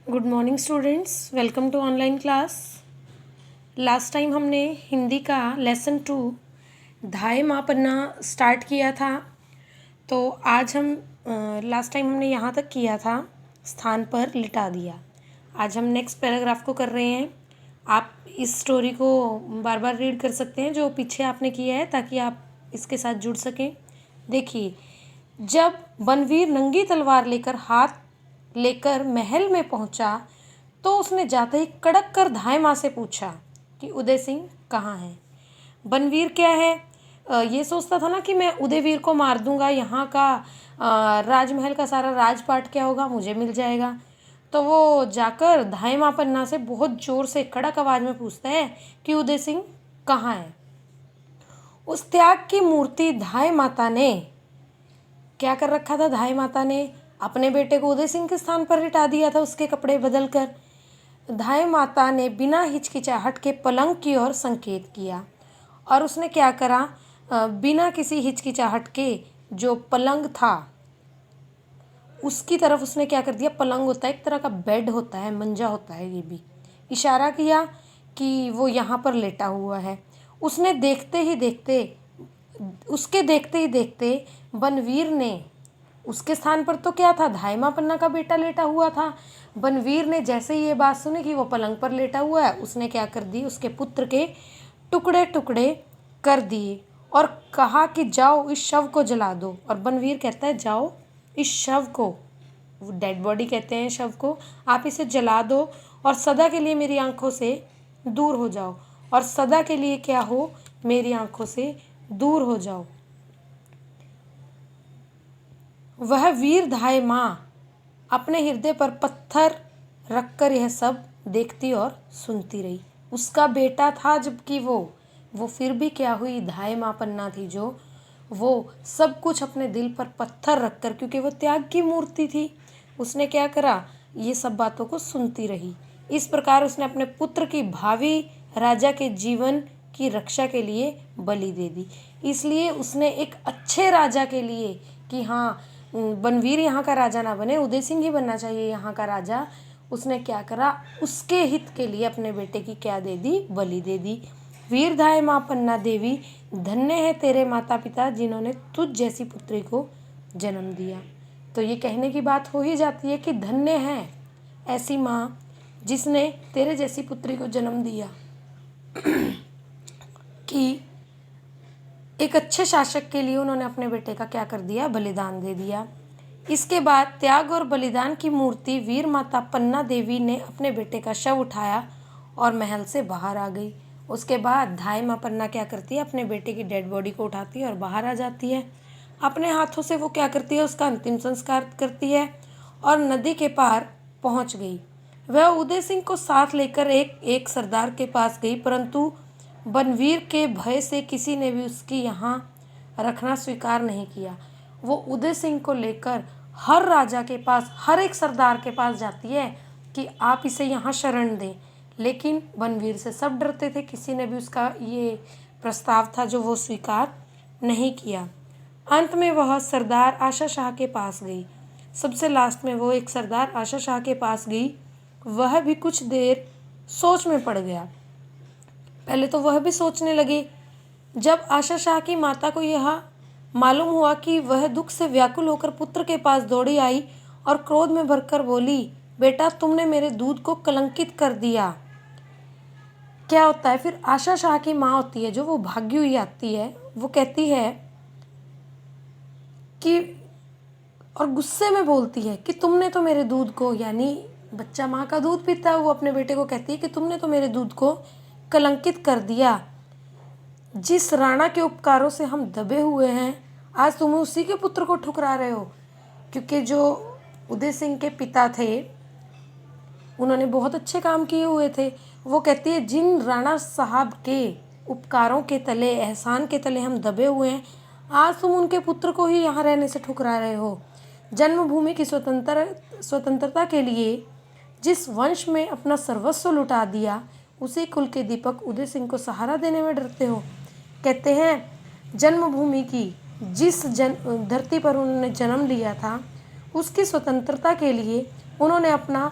Good morning students, welcome to online class. Last time हमने हिंदी का lesson 2 धाय माँ पन्ना स्टार्ट किया था। तो आज हम लास्ट टाइम हमने यहाँ तक किया था, स्थान पर लिटा दिया। आज हम नेक्स्ट पैराग्राफ को कर रहे हैं। आप इस स्टोरी को बार बार रीड कर सकते हैं जो पीछे आपने किया है, ताकि आप इसके साथ जुड़ सकें। देखिए, जब बनवीर नंगी तलवार लेकर महल में पहुंचा तो उसने जाते ही कड़क कर धाय माँ से पूछा कि उदय सिंह कहाँ है। बनवीर क्या है, ये सोचता था ना कि मैं उदयवीर को मार दूंगा, यहाँ का राजमहल का सारा राजपाट क्या होगा, मुझे मिल जाएगा। तो वो जाकर धाय माँ पन्ना से बहुत जोर से कड़क आवाज में पूछता है कि उदय सिंह कहाँ है। उस त्याग की मूर्ति धाय माता ने क्या कर रखा था? धाय माता ने अपने बेटे को उदय सिंह के स्थान पर लिटा दिया था, उसके कपड़े बदलकर। धाय माता ने बिना हिचकिचाहट के पलंग की ओर संकेत किया और उसने क्या करा? बिना किसी हिचकिचाहट के जो पलंग था उसकी तरफ उसने क्या कर दिया? पलंग होता है, एक तरह का बेड होता है, मंजा होता है, ये भी इशारा किया कि वो यहाँ पर लेटा हुआ है। उसके देखते ही देखते बनवीर ने, उसके स्थान पर तो क्या था? धाय माँ पन्ना का बेटा लेटा हुआ था। बनवीर ने जैसे ही ये बात सुनी कि वो पलंग पर लेटा हुआ है, उसने क्या कर दी? उसके पुत्र के टुकड़े टुकड़े कर दिए और कहा कि जाओ इस शव को जला दो। और बनवीर कहता है जाओ इस शव को, डेड बॉडी कहते हैं शव को, आप इसे जला दो और सदा के लिए मेरी आंखों से दूर हो जाओ। और सदा के लिए क्या हो? मेरी आंखों से दूर हो जाओ। वह वीर धाय माँ अपने हृदय पर पत्थर रखकर यह सब देखती और सुनती रही। उसका बेटा था, जबकि वो फिर भी क्या हुई? धाय माँ पन्ना थी जो वो सब कुछ अपने दिल पर पत्थर रखकर, क्योंकि वो त्याग की मूर्ति थी, उसने क्या करा? ये सब बातों को सुनती रही। इस प्रकार उसने अपने पुत्र की भावी राजा के जीवन की रक्षा के लिए बलि दे दी। इसलिए उसने एक अच्छे राजा के लिए, कि हाँ बनवीर यहाँ का राजा ना बने, उदय सिंह ही बनना चाहिए यहाँ का राजा, उसने क्या करा? उसके हित के लिए अपने बेटे की क्या दे दी? बलि दे दी। वीर धाय माँ पन्ना देवी, धन्य है तेरे माता पिता जिन्होंने तुझ जैसी पुत्री को जन्म दिया। तो ये कहने की बात हो ही जाती है कि धन्य है ऐसी माँ जिसने तेरे जैसी पुत्री को जन्म दिया, कि एक अच्छे शासक के लिए उन्होंने अपने बेटे का क्या कर दिया? बलिदान दे दिया। इसके बाद त्याग और बलिदान की मूर्ति वीर माता पन्ना देवी ने अपने बेटे का शव उठाया और महल से बाहर आ गई। उसके बाद धाय माँ पन्ना क्या करती है? अपने बेटे की डेड बॉडी को उठाती है और बाहर आ जाती है। अपने हाथों से वो क्या करती है? उसका अंतिम संस्कार करती है और नदी के पार पहुंच गई। वह उदय सिंह को साथ लेकर एक सरदार के पास गई, परंतु बनवीर के भय से किसी ने भी उसकी यहाँ रखना स्वीकार नहीं किया। वो उदय सिंह को लेकर हर राजा के पास, हर एक सरदार के पास जाती है कि आप इसे यहाँ शरण दें, लेकिन बनवीर से सब डरते थे, किसी ने भी उसका ये प्रस्ताव था जो वो स्वीकार नहीं किया। अंत में वह सरदार आशा शाह के पास गई। सबसे लास्ट में वो एक सरदार आशा शाह के पास गई। वह भी कुछ देर सोच में पड़ गया। पहले तो वह भी सोचने लगे। जब आशा शाह की माता को यह मालूम हुआ कि वह दुख से व्याकुल होकर पुत्र के पास दौड़ी आई और क्रोध में भरकर बोली, बेटा तुमने मेरे दूध को कलंकित कर दिया। क्या होता है फिर? आशा शाह की माँ होती है जो, वो भागी हुई आती है, वो कहती है कि, और गुस्से में बोलती है कि तुमने तो मेरे दूध को, यानी बच्चा माँ का दूध पीता है, वो अपने बेटे को कहती है कि तुमने तो मेरे दूध को कलंकित कर दिया। जिस राणा के उपकारों से हम दबे हुए हैं, आज तुम उसी के पुत्र को ठुकरा रहे हो। क्योंकि जो उदय सिंह के पिता थे, उन्होंने बहुत अच्छे काम किए हुए थे। वो कहती है जिन राणा साहब के उपकारों के तले, एहसान के तले हम दबे हुए हैं, आज तुम उनके पुत्र को ही यहाँ रहने से ठुकरा रहे हो। जन्मभूमि की स्वतंत्रता के लिए जिस वंश में अपना सर्वस्व लुटा दिया, उसी कुल के दीपक उदय सिंह को सहारा देने में डरते हो। कहते हैं जन्मभूमि की, जिस धरती पर उन्होंने जन्म लिया था, उसकी स्वतंत्रता के लिए उन्होंने अपना